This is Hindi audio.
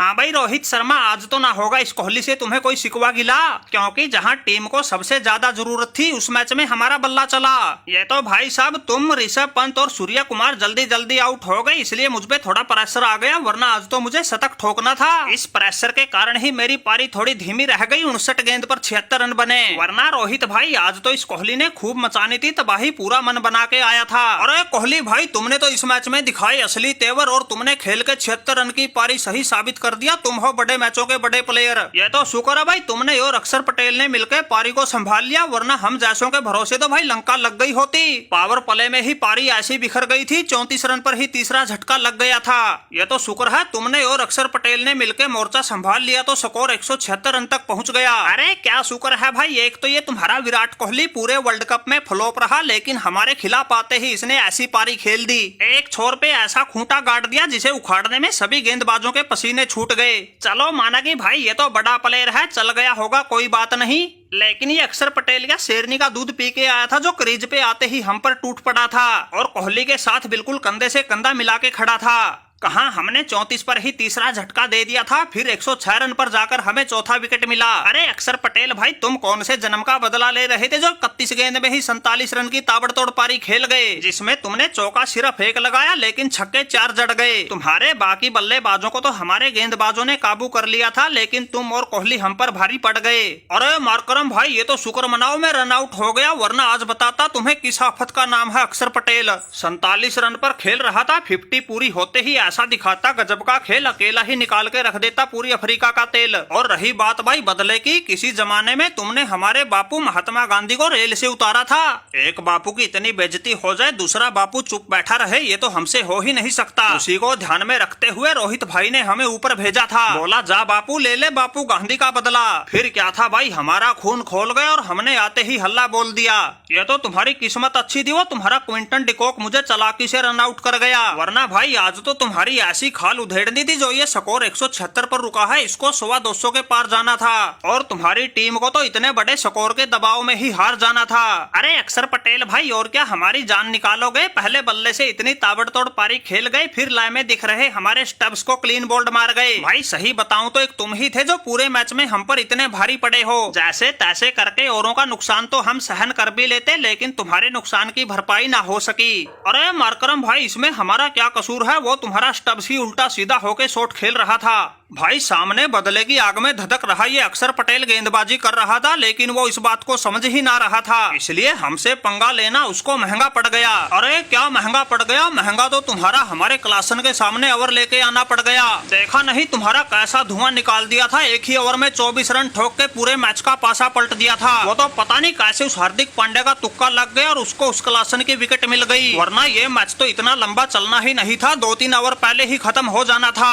हाँ भाई रोहित शर्मा, आज तो ना होगा इस कोहली से तुम्हें कोई शिकवा गिला, क्योंकि जहाँ टीम को सबसे ज्यादा जरूरत थी उस मैच में हमारा बल्ला चला। ये तो भाई साहब तुम, ऋषभ पंत और सूर्य कुमार जल्दी जल्दी आउट हो गए, इसलिए मुझ पे थोड़ा प्रेशर आ गया, वरना आज तो मुझे शतक ठोकना था। इस प्रेशर के कारण ही मेरी पारी थोड़ी धीमी रह गई, 59 गेंद पर 76 रन बने। वरना रोहित भाई आज तो इस कोहली ने खूब मचानी थी तबाही, पूरा मन बना के आया था। अरे कोहली भाई, तुमने तो इस मैच में दिखाई असली तेवर और तुमने खेल के 76 रन की पारी सही साबित कर दिया। तुम हो बड़े मैचों के बड़े प्लेयर। ये तो शुक्र है भाई तुमने और अक्षर पटेल ने मिलकर पारी को संभाल लिया, वरना हम जैसों के भरोसे तो भाई लंका लग गई होती। पावर प्ले में ही पारी ऐसी बिखर गई थी, 34 रन पर ही तीसरा झटका लग गया था। ये तो शुक्र है तुमने और अक्षर पटेल ने मिलकर मोर्चा संभाल लिया तो स्कोर 176 रन तक पहुंच गया। अरे क्या शुक्र है भाई, एक तो ये तुम्हारा विराट कोहली पूरे वर्ल्ड कप में फ्लॉप रहा, लेकिन हमारे खिलाफ आते ही इसने ऐसी पारी खेल दी, एक छोर पे ऐसा खूंटा गाड़ दिया जिसे उखाड़ने में सभी गेंदबाजों के पसीने छूट गए। चलो माना कि भाई ये तो बड़ा प्लेयर है, चल गया होगा कोई बात नहीं, लेकिन ये अक्षर पटेल या शेरनी का दूध पी के आया था जो क्रीज पे आते ही हम पर टूट पड़ा था और कोहली के साथ बिल्कुल कंधे से कंधा मिला के खड़ा था। कहां हमने 34 पर ही तीसरा झटका दे दिया था, फिर 106 रन पर जाकर हमें चौथा विकेट मिला। अरे अक्षर पटेल भाई, तुम कौन से जन्म का बदला ले रहे थे जो 31 गेंद में ही 47 रन की ताबड़तोड़ पारी खेल गए, जिसमें तुमने चौका सिर्फ एक लगाया लेकिन छक्के 4 जड़ गए। तुम्हारे बाकी बल्लेबाजों को तो हमारे गेंदबाजों ने काबू कर लिया था, लेकिन तुम और कोहली हम पर भारी पड़ गए। अरे मार्करम भाई, ये तो शुक्र मनाओ मैं रन आउट हो गया, वरना आज बताता तुम्हें किस आफत का नाम है अक्षर पटेल। 47 रन पर खेल रहा था, 50 पूरी होते ही ऐसा दिखाता गजब का खेल, अकेला ही निकाल के रख देता पूरी अफ्रीका का तेल। और रही बात भाई बदले की, किसी जमाने में तुमने हमारे बापू महात्मा गांधी को रेल से उतारा था। एक बापू की इतनी बेइज्जती हो जाए दूसरा बापू चुप बैठा रहे, ये तो हमसे हो ही नहीं सकता। उसी को ध्यान में रखते हुए रोहित भाई ने हमें ऊपर भेजा था, बोला जा बापू ले ले बापू गांधी का बदला। फिर क्या था भाई, हमारा खून खोल गए और हमने आते ही हल्ला बोल दिया। ये तो तुम्हारी किस्मत अच्छी थी, वो तुम्हारा क्विंटन डिकॉक मुझे चालाकी से रन आउट कर गया, वरना भाई आज तो तुम्हारी ऐसी खाल उधेड़नी थी जो ये स्कोर 176 पर रुका है, इसको 125 के पार जाना था और तुम्हारी टीम को तो इतने बड़े स्कोर के दबाव में ही हार जाना था। अरे अक्षर पटेल भाई, और क्या हमारी जान निकालोगे? पहले बल्ले से इतनी ताबड़तोड़ पारी खेल गए, फिर लाए में दिख रहे हमारे स्टब्स को क्लीन बोल्ड मार गए। भाई सही बताऊं तो एक तुम ही थे जो पूरे मैच में हम पर इतने भारी पड़े हो। जैसे तैसे करके औरों का नुकसान तो हम सहन कर भी लेते, लेकिन तुम्हारे नुकसान की भरपाई ना हो सकी। अरे मार्करम भाई, इसमें हमारा क्या कसूर है? वो तुम्हारा स्टब्स ही उल्टा सीधा होके शॉट खेल रहा था। भाई सामने बदले की आग में धधक रहा ये अक्षर पटेल गेंदबाजी कर रहा था, लेकिन वो इस बात को समझ ही ना रहा था, इसलिए हमसे पंगा लेना उसको महंगा पड़ गया। अरे क्या महंगा पड़ गया? महंगा तो तुम्हारा हमारे क्लासन के सामने ओवर लेके आना पड़ गया। देखा नहीं तुम्हारा कैसा धुआं निकाल दिया था, एक ही ओवर में 24 रन ठोक के पूरे मैच का पासा पलट दिया था। वो तो पता नहीं कैसे उस हार्दिक पांड्या का तुक्का लग गया और उसको उस क्लासन की विकेट मिल गई, वरना ये मैच तो इतना लंबा चलना ही नहीं था, 2-3 ओवर पहले ही खत्म हो जाना था।